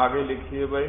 آگے لکھیے بھائی.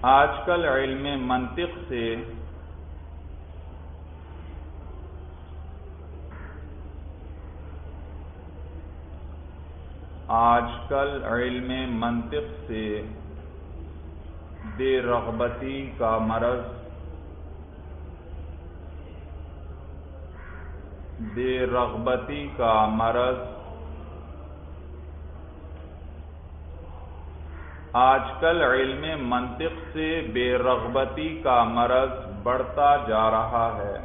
آج کل علم منطق سے بے رغبتی کا مرض آج کل علم منطق سے بے رغبتی کا مرض بڑھتا جا رہا ہے.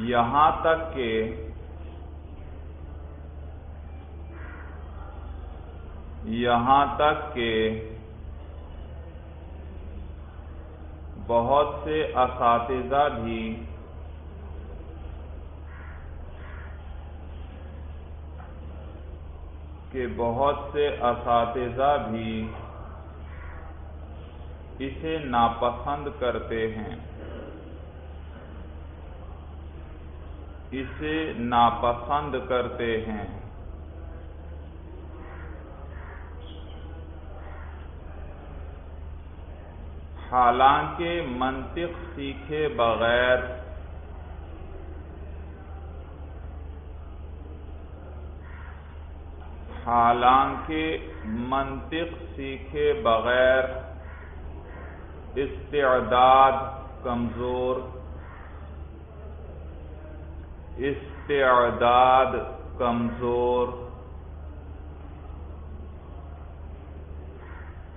یہاں تک کہ بہت سے اساتذہ بھی اسے ناپسند کرتے ہیں. حالانکہ منطق سیکھے بغیر استعداد کمزور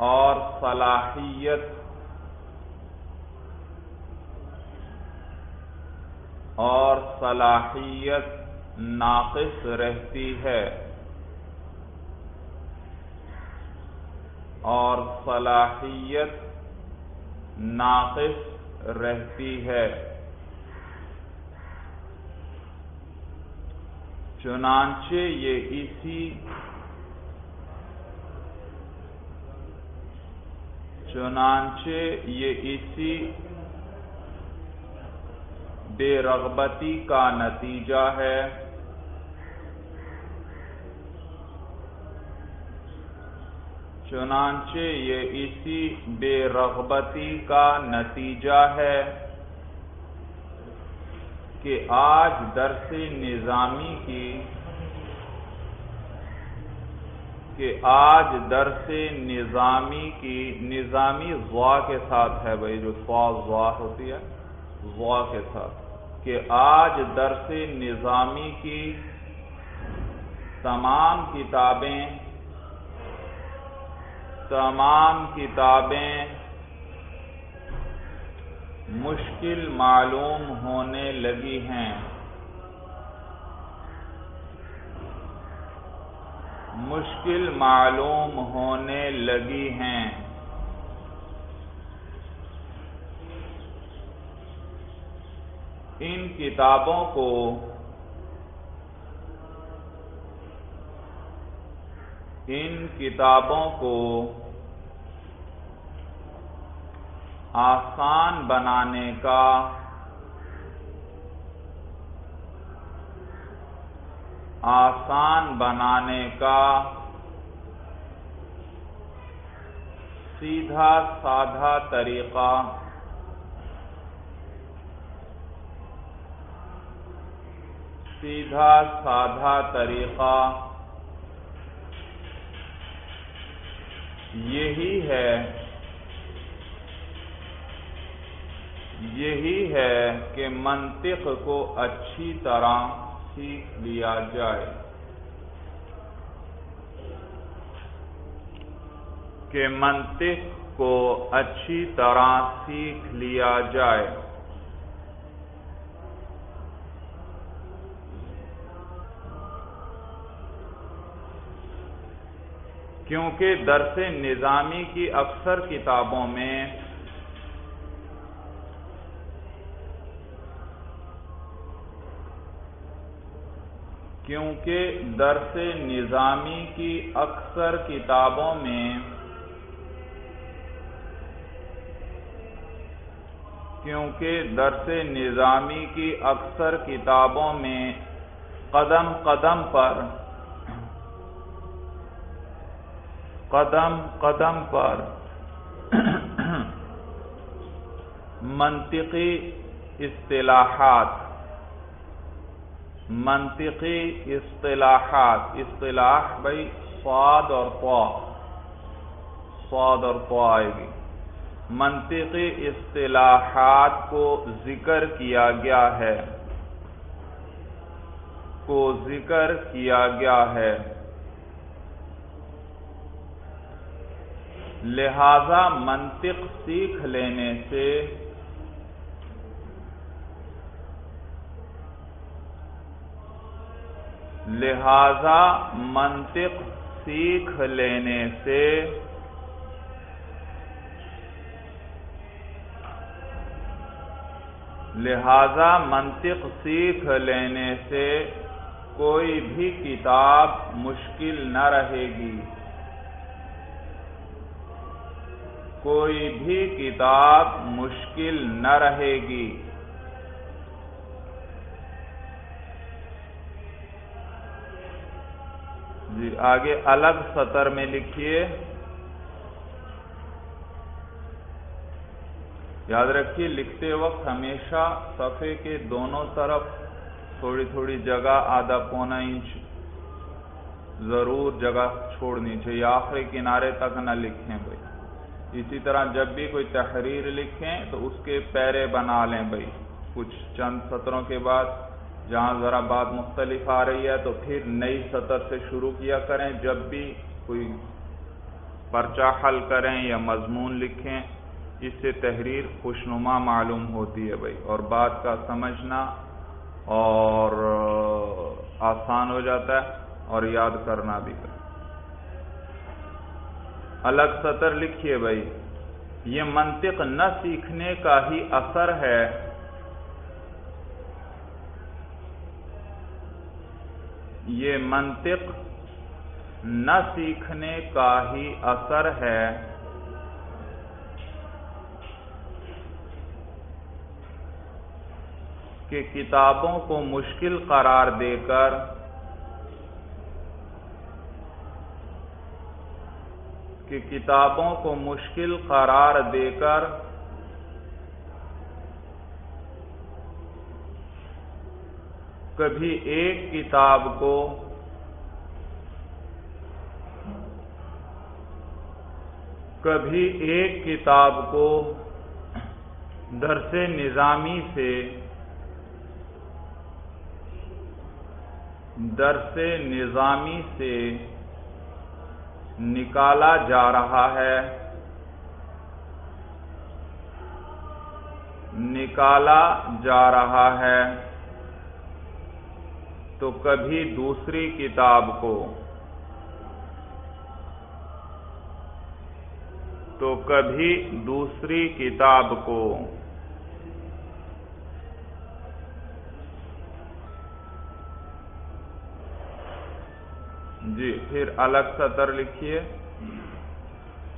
اور صلاحیت ناقص رہتی ہے. چنانچہ یہ اسی بے رغبتی کا نتیجہ ہے. کہ آج درس نظامی ضا کے ساتھ ہے بھائی، جو ضا ہوتی ہے ضا کے ساتھ، کہ آج درس نظامی کی تمام کتابیں مشکل معلوم ہونے لگی ہیں. ان کتابوں کو آسان بنانے کا سیدھا سادہ طریقہ یہی ہے کہ منطق کو اچھی طرح سیکھ لیا جائے. کیونکہ درس نظامی کی اکثر کتابوں میں کیونکہ درس نظامی کی اکثر کتابوں میں قدم قدم پر منطقی اصطلاحات، اصطلاح بھائی صاد اور طا آئے گی، منطقی اصطلاحات کو ذکر کیا گیا ہے، لہذا منطق سیکھ لینے سے کوئی بھی کتاب مشکل نہ رہے گی، جی آگے الگ سطر میں لکھیے، یاد رکھیے لکھتے وقت ہمیشہ صفحے کے دونوں طرف تھوڑی تھوڑی جگہ، آدھا پونا انچ ضرور جگہ چھوڑنی چاہیے، آخری کنارے تک نہ لکھیں بھائی۔ اسی طرح جب بھی کوئی تحریر لکھیں تو اس کے پیرے بنا لیں بھائی، کچھ چند سطروں کے بعد جہاں ذرا بات مختلف آ رہی ہے تو پھر نئی سطر سے شروع کیا کریں، جب بھی کوئی پرچہ حل کریں یا مضمون لکھیں، اس سے تحریر خوشنما معلوم ہوتی ہے بھائی، اور بات کا سمجھنا اور آسان ہو جاتا ہے اور یاد کرنا بھی۔ الگ سطر لکھیے بھائی، یہ منطق نہ سیکھنے کا ہی اثر ہے، یہ منطق نہ سیکھنے کا ہی اثر ہے کہ کتابوں کو مشکل قرار دے کر کبھی ایک کتاب کو درس نظامی سے نکالا جا رہا ہے تو کبھی دوسری کتاب کو جی پھر الگ سطر لکھیے،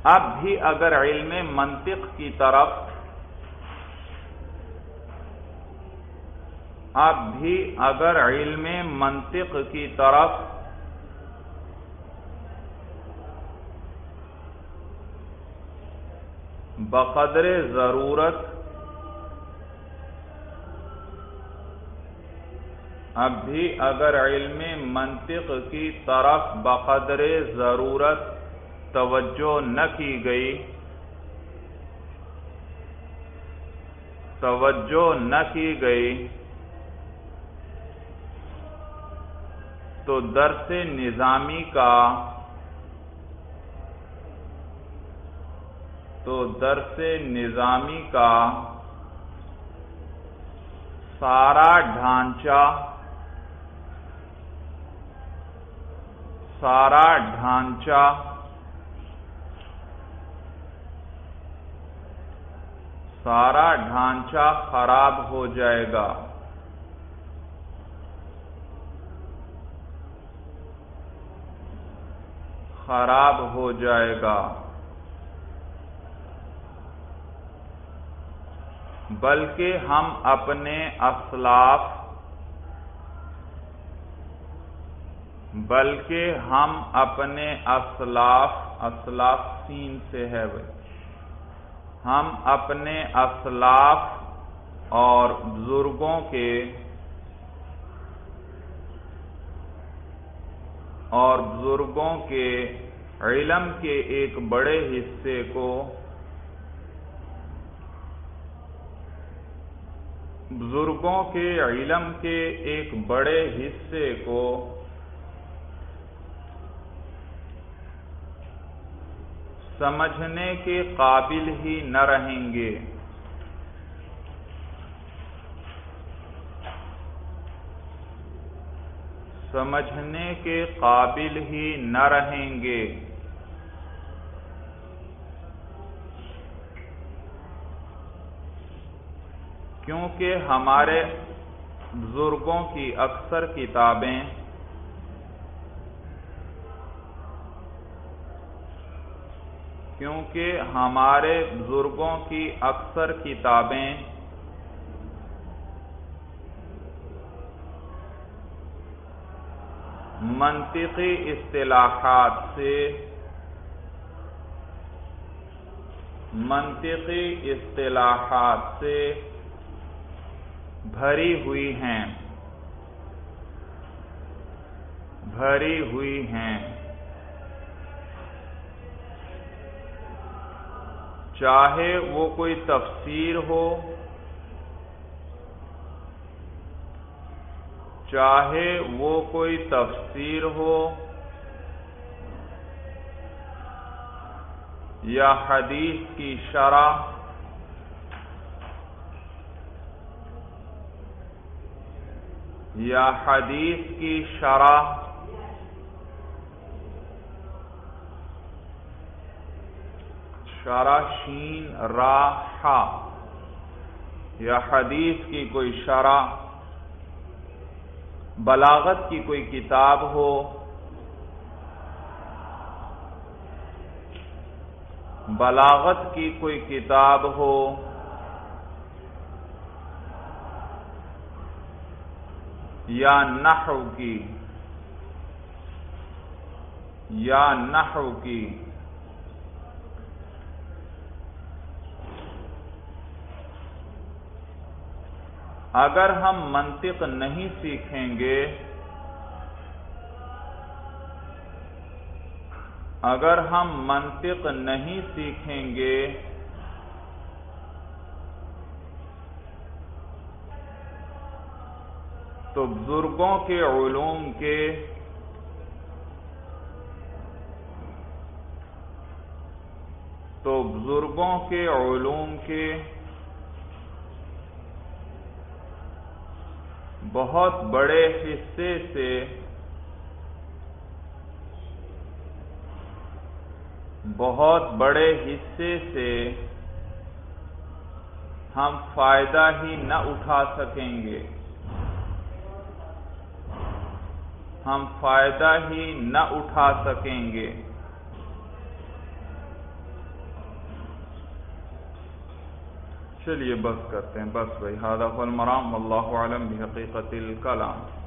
اب بھی اگر علم منطق کی طرف بقدر ضرورت توجہ نہ کی گئی تو درس نظامی کا سارا ڈھانچہ خراب ہو جائے گا، خراب ہو جائے گا، بلکہ ہم اپنے اسلاف سین سے ہے بھائی، ہم اپنے اسلاف اور بزرگوں کے علم کے ایک بڑے حصے کو سمجھنے کے قابل ہی نہ رہیں گے، کیونکہ ہمارے بزرگوں کی اکثر کتابیں منطقی اصطلاحات سے بھری ہوئی ہیں، چاہے وہ کوئی تفسیر ہو، یا حدیث کی شرح، شرح شین را حا، یا حدیث کی کوئی شرح، بلاغت کی کوئی کتاب ہو، یا نحو کی، اگر ہم منطق نہیں سیکھیں گے تو بزرگوں کے علوم کے بہت بڑے حصے سے ہم فائدہ ہی نہ اٹھا سکیں گے، چلیے بس کرتے ہیں، بس بھائی، ھذا هو المرام واللہ اعلم بحقیقت الکلام۔